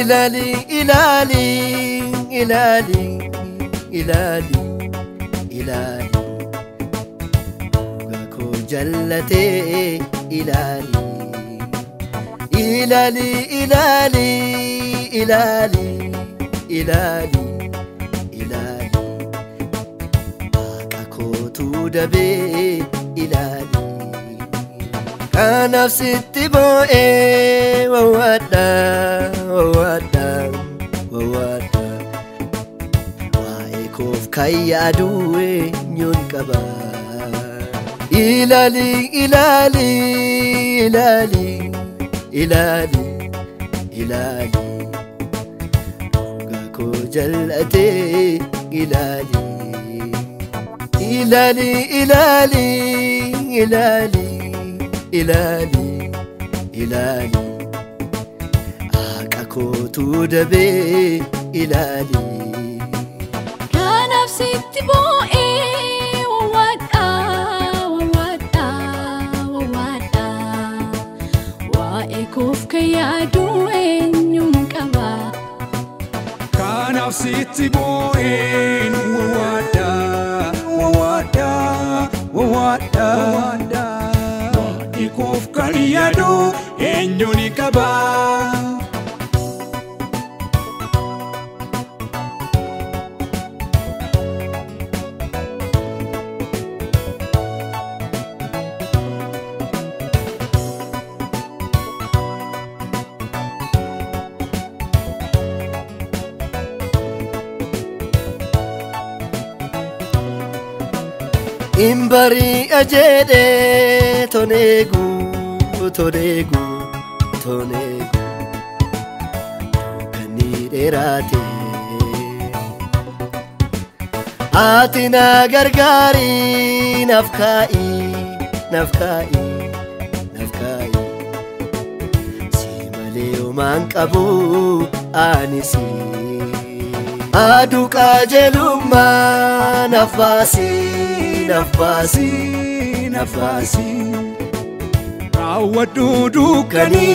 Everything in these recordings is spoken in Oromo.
إلالي إلالي إلالي إلالي إلالي غاكو جلتي إلالي إلالي إلالي إلالي إلالي إلالي غاكو تودبي إلالي كان ستي بوئي ووادا ووادا ووادا وايكوف كي أدوي نيون كبا إلالي إلالي إلالي إلالي إلالي غاكو جلتي إلالي إلالي إلالي إلالي إلالي إلالي أكاكو تودبي إلالي كنفسي تبوئي ووادا ووادا ووادا وإيكوف كيادوي نيونكبا كنفسي تبوئي ووادا ووادا ووادا Kof kariyado enjoni kaba Imbari ajede tonegu tonegu tonegu kanirerate atina gargari nafkai nafkai nafkai simaleo manqabu anisi aduka jeluma nafasi nafasi nafasi awadudu kani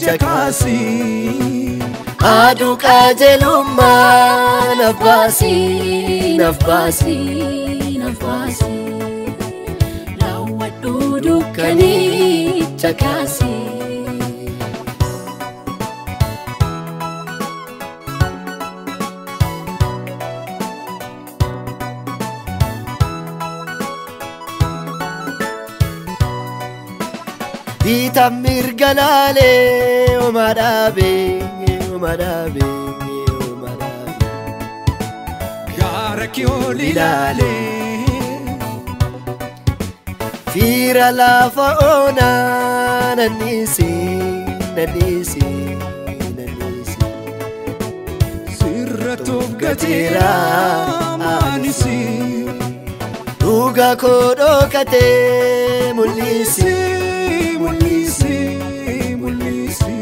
chakasi aduka jeluma nafasi nafasi nafasi awadudu kani chakasi Bitamir galale umadabe umadabe umadabe Garakyo lilale Fira la faona nanisi nanisi nanisi Sirratuf gatira manisi Ruga kodo kate mulisi mulisi mulisi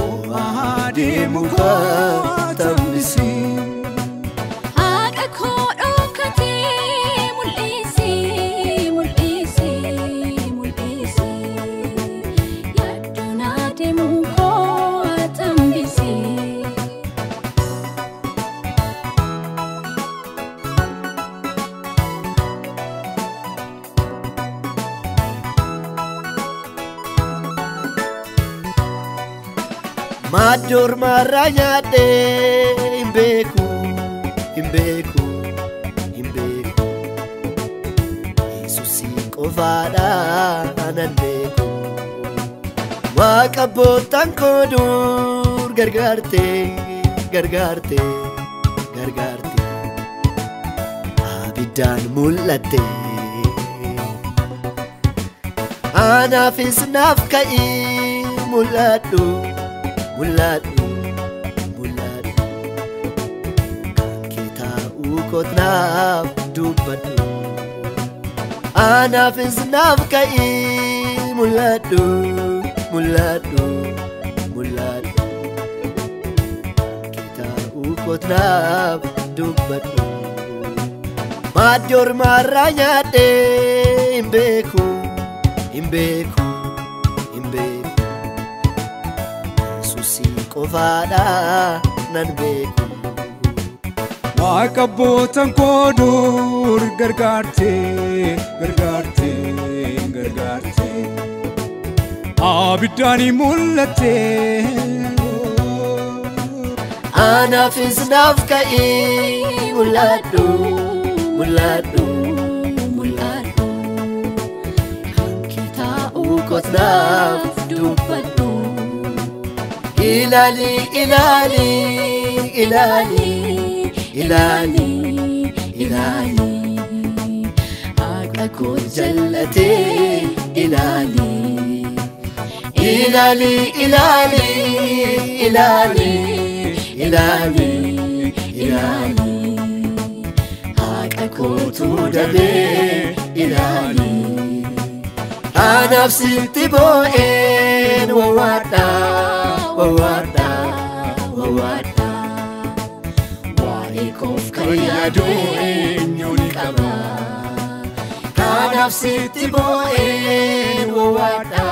O ahadi muqatamisi Akako dokate mulisi mulisi mulisi Yadunate muqatamisi Madur maranyade imbeku imbeku imbeku Yesusi qofada ananbeku Waqabotan kodur gargarte gargarte gargarte Abidan mulate Anafis nafkai mulatu mulatu mulatu kita ukotnaf dubatu anafis nafkai mulatu mulatu mulatu kita ukotnaf dubatu Madur maranya de imbeku imbeku imbeku qofaadha nan beeku. Waaqa abbootan koo dur gargaartee abiddaanii mul'attee Anaafis naaf ka'ii mul'adhu kan kee taa'uu kotnaaf dubbadhu. Ilaali haqa koo jallatee ilaali. Haqa kootu dabee ilaali. Anaaf sitti boo'een wawwaadha waa'ee koof kan yaadu eenyuun qaba. Anaaf sitti boo'een wawwaadha